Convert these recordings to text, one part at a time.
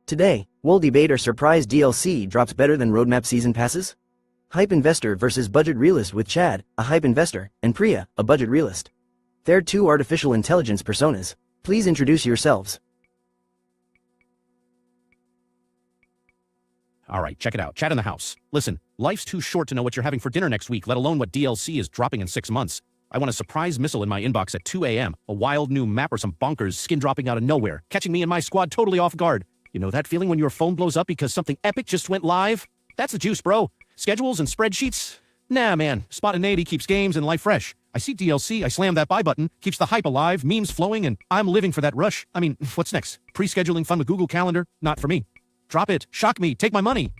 Today, we'll debate are surprise DLC drops better than roadmap season passes? Hype investor versus budget realist with Chad, a hype investor, and Priya, a budget realist. They're two artificial intelligence personas. Please introduce yourselves. All right, check it out. Chad in the house. Listen, life's too short to know what you're having for dinner next week, let alone what DLC is dropping in 6 months. I want a surprise missile in my inbox at 2 a.m., a wild new map or some bonkers skin dropping out of nowhere, catching me and my squad totally off guard. You know that feeling when your phone blows up because something epic just went live? That's the juice, bro. Schedules and spreadsheets? Nah, man. Spontaneity keeps games and life fresh. I see DLC, I slam that buy button, keeps the hype alive, memes flowing, and I'm living for that rush. I mean, what's next? Pre-scheduling fun with Google Calendar? Not for me. Drop it. Shock me. Take my money.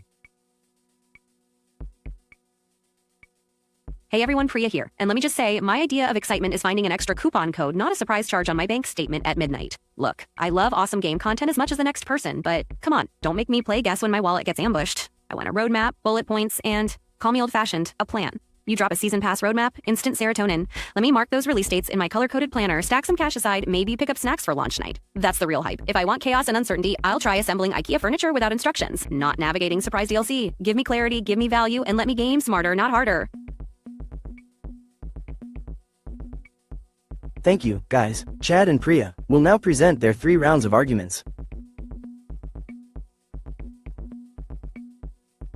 Hey everyone, Priya here. And let me just say, my idea of excitement is finding an extra coupon code, not a surprise charge on my bank statement at midnight. Look, I love awesome game content as much as the next person, but come on, don't make me play guess when my wallet gets ambushed. I want a roadmap, bullet points, and, call me old-fashioned, a plan. You drop a season pass roadmap, instant serotonin. Let me mark those release dates in my color-coded planner, stack some cash aside, maybe pick up snacks for launch night. That's the real hype. If I want chaos and uncertainty, I'll try assembling IKEA furniture without instructions, not navigating surprise DLC. Give me clarity, give me value, and let me game smarter, not harder. Thank you, guys. Chad and Priya will now present their 3 rounds of arguments.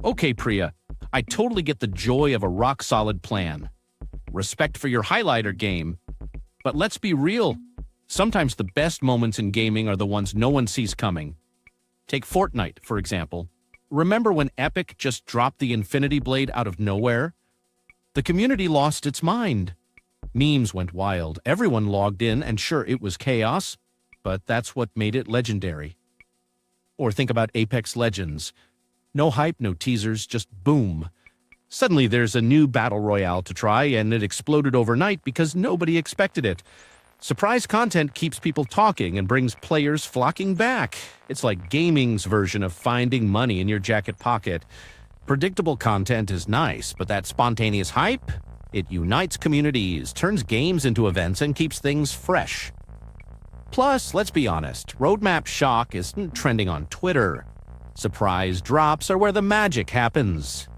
Okay, Priya. I totally get the joy of a rock-solid plan. Respect for your highlighter game. But let's be real. Sometimes the best moments in gaming are the ones no one sees coming. Take Fortnite, for example. Remember when Epic just dropped the Infinity Blade out of nowhere? The community lost its mind. Memes went wild. Everyone logged in, and sure, it was chaos, but that's what made it legendary. Or think about Apex Legends. No hype, no teasers, just boom. Suddenly there's a new battle royale to try, and it exploded overnight because nobody expected it. Surprise content keeps people talking and brings players flocking back. It's like gaming's version of finding money in your jacket pocket. Predictable content is nice, but that spontaneous hype? It unites communities, turns games into events, and keeps things fresh. Plus, let's be honest, roadmap shock isn't trending on Twitter. Surprise drops are where the magic happens.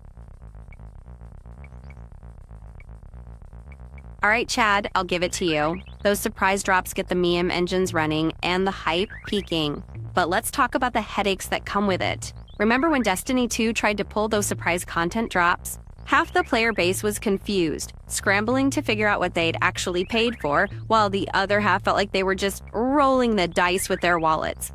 All right, Chad, I'll give it to you. Those surprise drops get the meme engines running and the hype peaking. But let's talk about the headaches that come with it. Remember when Destiny 2 tried to pull those surprise content drops? Half the player base was confused, scrambling to figure out what they'd actually paid for, while the other half felt like they were just rolling the dice with their wallets.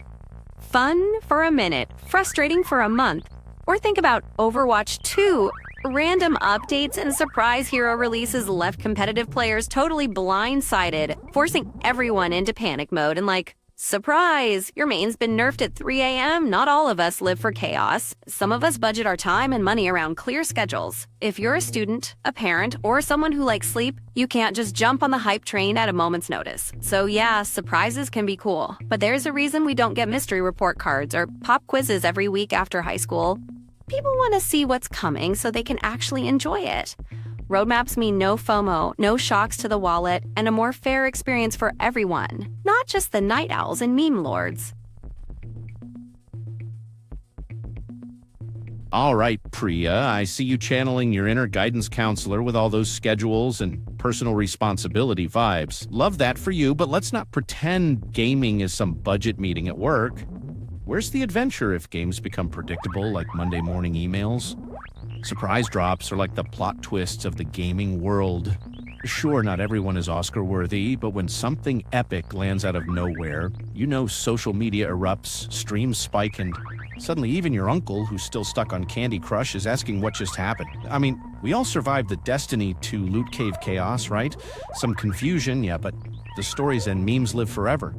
Fun for a minute, frustrating for a month. Or think about Overwatch 2. Random updates and surprise hero releases left competitive players totally blindsided, forcing everyone into panic mode and like, surprise! Your main's been nerfed at 3 a.m. Not all of us live for chaos. Some of us budget our time and money around clear schedules. If you're a student, a parent, or someone who likes sleep, you can't just jump on the hype train at a moment's notice. So yeah, surprises can be cool. But there's a reason we don't get mystery report cards or pop quizzes every week after high school. People want to see what's coming so they can actually enjoy it. Roadmaps mean no FOMO, no shocks to the wallet, and a more fair experience for everyone, not just the night owls and meme lords. All right, Priya, I see you channeling your inner guidance counselor with all those schedules and personal responsibility vibes. Love that for you, but let's not pretend gaming is some budget meeting at work. Where's the adventure if games become predictable like Monday morning emails? Surprise drops are like the plot twists of the gaming world. Sure, not everyone is Oscar-worthy, but when something epic lands out of nowhere, you know social media erupts, streams spike, and suddenly even your uncle, who's still stuck on Candy Crush, is asking what just happened. I mean, we all survived the Destiny 2 Loot Cave chaos, right? Some confusion, yeah, but the stories and memes live forever.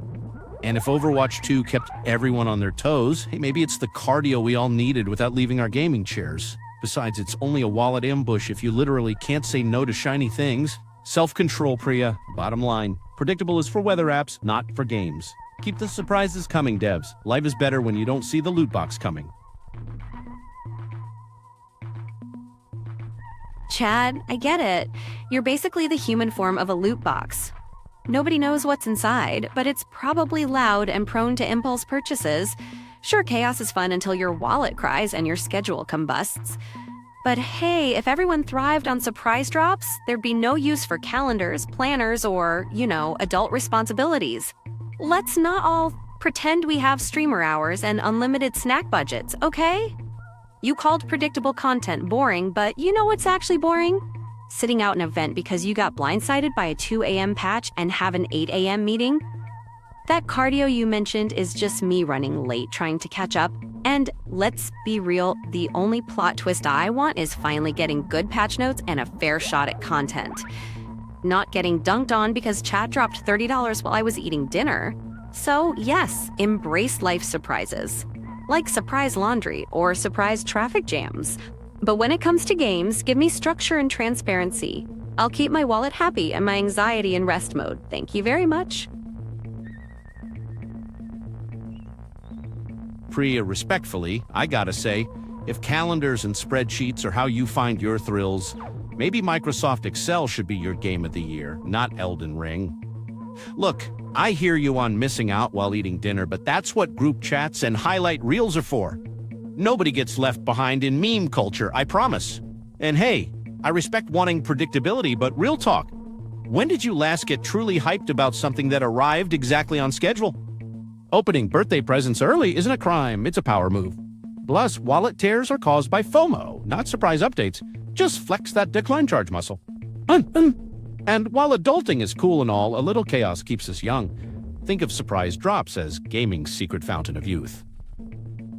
And if Overwatch 2 kept everyone on their toes, hey, maybe it's the cardio we all needed without leaving our gaming chairs. Besides, it's only a wallet ambush if you literally can't say no to shiny things. Self-control, Priya. Bottom line, predictable is for weather apps, not for games. Keep the surprises coming, devs. Life is better when you don't see the loot box coming. Chad, I get it. You're basically the human form of a loot box. Nobody knows what's inside, but it's probably loud and prone to impulse purchases. Sure, chaos is fun until your wallet cries and your schedule combusts. But hey, if everyone thrived on surprise drops, there'd be no use for calendars, planners, or, adult responsibilities. Let's not all pretend we have streamer hours and unlimited snack budgets, okay? You called predictable content boring, but you know what's actually boring? Sitting out an event because you got blindsided by a 2 a.m. patch and have an 8 a.m. meeting? That cardio you mentioned is just me running late trying to catch up. And let's be real, the only plot twist I want is finally getting good patch notes and a fair shot at content. Not getting dunked on because chat dropped $30 while I was eating dinner. So yes, embrace life surprises. Like surprise laundry or surprise traffic jams. But when it comes to games, give me structure and transparency. I'll keep my wallet happy and my anxiety in rest mode. Thank you very much. Priya, respectfully, I gotta say, if calendars and spreadsheets are how you find your thrills, maybe Microsoft Excel should be your game of the year, not Elden Ring. Look, I hear you on missing out while eating dinner, but that's what group chats and highlight reels are for. Nobody gets left behind in meme culture, I promise. And hey, I respect wanting predictability, but real talk, when did you last get truly hyped about something that arrived exactly on schedule? Opening birthday presents early isn't a crime, it's a power move. Plus, wallet tears are caused by FOMO, not surprise updates. Just flex that decline charge muscle. And while adulting is cool and all, a little chaos keeps us young. Think of surprise drops as gaming's secret fountain of youth.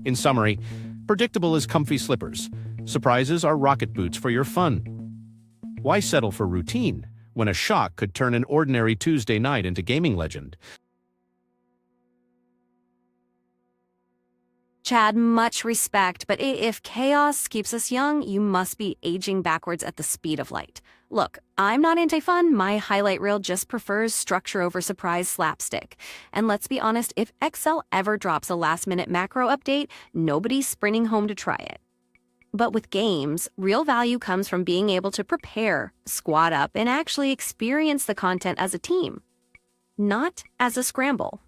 In summary, predictable is comfy slippers. Surprises are rocket boots for your fun. Why settle for routine when a shock could turn an ordinary Tuesday night into gaming legend? Chad, much respect, but if chaos keeps us young, you must be aging backwards at the speed of light. Look, I'm not anti-fun. My highlight reel just prefers structure over surprise slapstick. And let's be honest, if Excel ever drops a last-minute macro update, nobody's sprinting home to try it. But with games, real value comes from being able to prepare, squad up, and actually experience the content as a team, not as a scramble.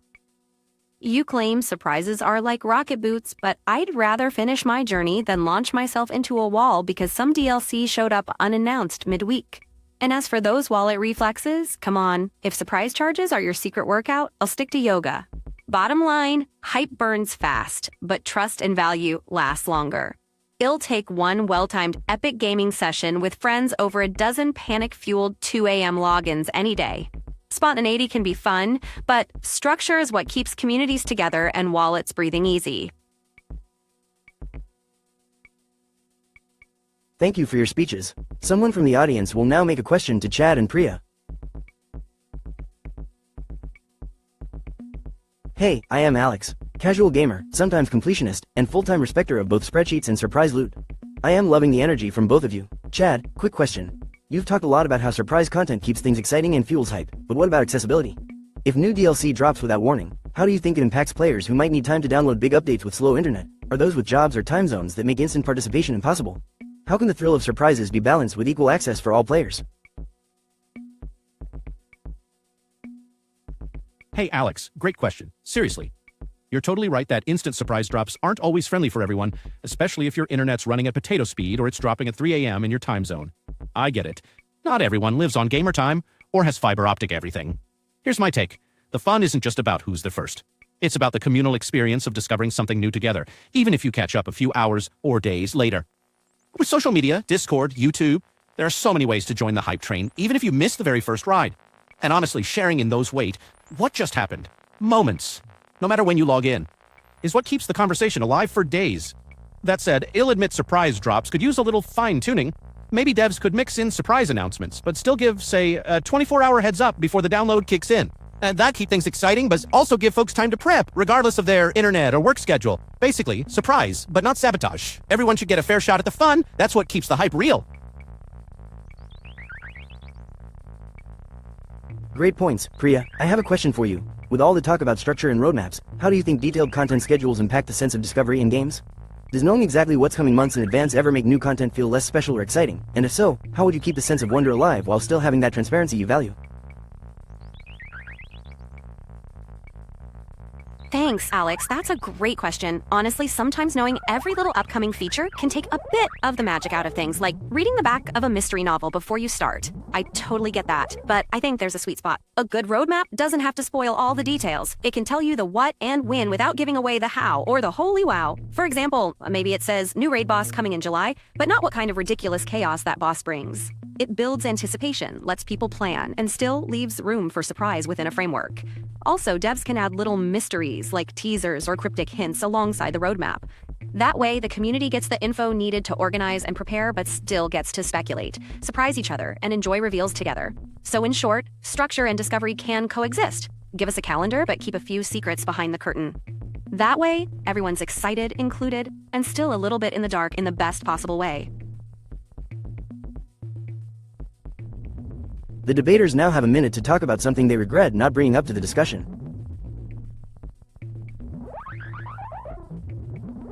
You claim surprises are like rocket boots, but I'd rather finish my journey than launch myself into a wall because some DLC showed up unannounced midweek. And as for those wallet reflexes, come on, if surprise charges are your secret workout, I'll stick to yoga. Bottom line, hype burns fast, but trust and value last longer. It'll take one well-timed epic gaming session with friends over a dozen panic-fueled 2 a.m. logins any day. Spontaneity can be fun, but structure is what keeps communities together and wallets breathing easy. Thank you for your speeches. Someone from the audience will now make a question to Chad and Priya. Hey, I am Alex, casual gamer, sometimes completionist, and full-time respecter of both spreadsheets and surprise loot. I am loving the energy from both of you. Chad, quick question. You've talked a lot about how surprise content keeps things exciting and fuels hype, but what about accessibility? If new DLC drops without warning, how do you think it impacts players who might need time to download big updates with slow internet, or those with jobs or time zones that make instant participation impossible? How can the thrill of surprises be balanced with equal access for all players? Hey Alex, great question. Seriously. You're totally right that instant surprise drops aren't always friendly for everyone, especially if your internet's running at potato speed or it's dropping at 3 a.m. in your time zone. I get it. Not everyone lives on gamer time or has fiber optic everything. Here's my take. The fun isn't just about who's the first. It's about the communal experience of discovering something new together, even if you catch up a few hours or days later. With social media, Discord, YouTube, there are so many ways to join the hype train, even if you missed the very first ride. And honestly, sharing in those what just happened? Moments, no matter when you log in, is what keeps the conversation alive for days. That said, I'll admit surprise drops could use a little fine-tuning. Maybe devs could mix in surprise announcements, but still give, say, a 24-hour heads up before the download kicks in. And that keep things exciting, but also give folks time to prep, regardless of their internet or work schedule. Basically, surprise, but not sabotage. Everyone should get a fair shot at the fun. That's what keeps the hype real. Great points, Priya. I have a question for you. With all the talk about structure and roadmaps, how do you think detailed content schedules impact the sense of discovery in games? Does knowing exactly what's coming months in advance ever make new content feel less special or exciting? And if so, how would you keep the sense of wonder alive while still having that transparency you value? Thanks. Thanks, Alex. That's a great question. Honestly, sometimes knowing every little upcoming feature can take a bit of the magic out of things, like reading the back of a mystery novel before you start. I totally get that, but I think there's a sweet spot. A good roadmap doesn't have to spoil all the details. It can tell you the what and when without giving away the how or the holy wow. For example, maybe it says new raid boss coming in July, but not what kind of ridiculous chaos that boss brings. It builds anticipation, lets people plan, and still leaves room for surprise within a framework. Also, devs can add little mysteries like teasers or cryptic hints alongside the roadmap. That way, the community gets the info needed to organize and prepare, but still gets to speculate, surprise each other, and enjoy reveals together. So in short, structure and discovery can coexist. Give us a calendar, but keep a few secrets behind the curtain. That way, everyone's excited, included, and still a little bit in the dark in the best possible way. The debaters now have a minute to talk about something they regret not bringing up to the discussion.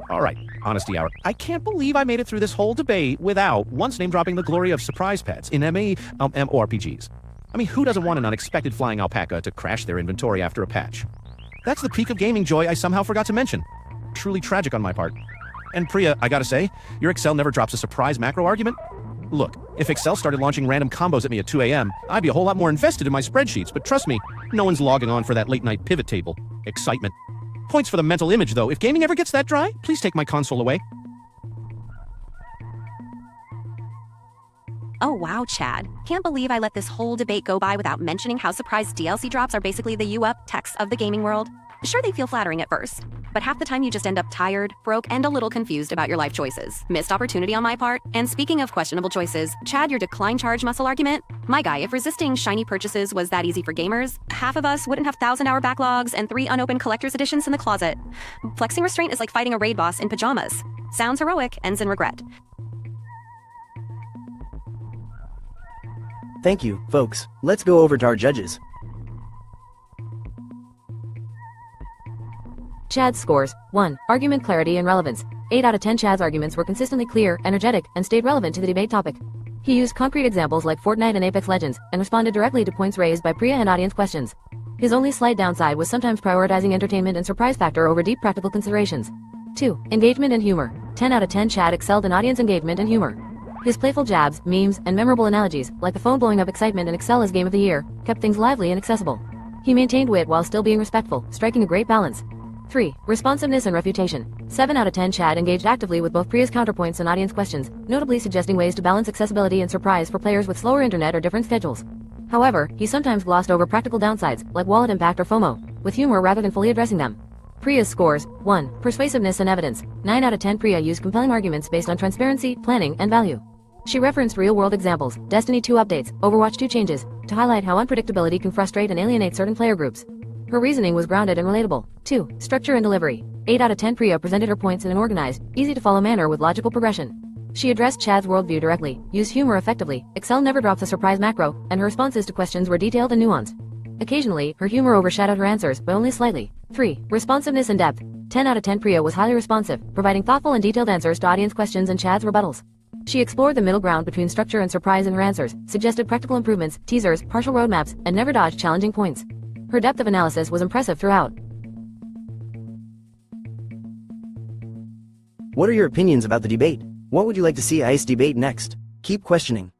All right, honesty hour. I can't believe I made it through this whole debate without once name-dropping the glory of surprise pets in MMORPGs. I mean, who doesn't want an unexpected flying alpaca to crash their inventory after a patch? That's the peak of gaming joy I somehow forgot to mention. Truly tragic on my part. And Priya, I gotta say, your Excel never drops a surprise macro argument. Look, if Excel started launching random combos at me at 2 a.m., I'd be a whole lot more invested in my spreadsheets, but trust me, no one's logging on for that late-night pivot table. Excitement. Points for the mental image, though. If gaming ever gets that dry, please take my console away. Oh wow, Chad. Can't believe I let this whole debate go by without mentioning how surprise DLC drops are basically the U-up techs of the gaming world. Sure, they feel flattering at first, but half the time you just end up tired, broke, and a little confused about your life choices. Missed opportunity on my part. And speaking of questionable choices, Chad, your decline charge muscle argument? My guy, if resisting shiny purchases was that easy for gamers, half of us wouldn't have 1,000-hour backlogs and 3 unopened collector's editions in the closet. Flexing restraint is like fighting a raid boss in pajamas. Sounds heroic, ends in regret. Thank you, folks. Let's go over to our judges. Chad's scores: 1. Argument clarity and relevance. 8 out of 10. Chad's arguments were consistently clear, energetic, and stayed relevant to the debate topic. He used concrete examples like Fortnite and Apex Legends, and responded directly to points raised by Priya and audience questions. His only slight downside was sometimes prioritizing entertainment and surprise factor over deep practical considerations. 2. Engagement and humor. 10 out of 10. Chad excelled in audience engagement and humor. His playful jabs, memes, and memorable analogies, like the phone blowing up excitement and Excel as Game of the Year, kept things lively and accessible. He maintained wit while still being respectful, striking a great balance. 3. Responsiveness and refutation. 7 out of 10. Chad engaged actively with both Priya's counterpoints and audience questions, notably suggesting ways to balance accessibility and surprise for players with slower internet or different schedules. However, he sometimes glossed over practical downsides, like wallet impact or FOMO, with humor rather than fully addressing them. Priya's scores: 1. Persuasiveness and evidence. 9 out of 10. Priya used compelling arguments based on transparency, planning, and value. She referenced real-world examples, Destiny 2 updates, Overwatch 2 changes, to highlight how unpredictability can frustrate and alienate certain player groups. Her reasoning was grounded and relatable. 2. Structure and delivery. 8 out of 10. Priya presented her points in an organized, easy-to-follow manner with logical progression. She addressed Chad's worldview directly, used humor effectively, Excel never drops a surprise macro, and her responses to questions were detailed and nuanced. Occasionally, her humor overshadowed her answers, but only slightly. 3. Responsiveness and depth. 10 out of 10. Priya was highly responsive, providing thoughtful and detailed answers to audience questions and Chad's rebuttals. She explored the middle ground between structure and surprise in her answers, suggested practical improvements, teasers, partial roadmaps, and never dodged challenging points. Her depth of analysis was impressive throughout. What are your opinions about the debate? What would you like to see ICE debate next? Keep questioning.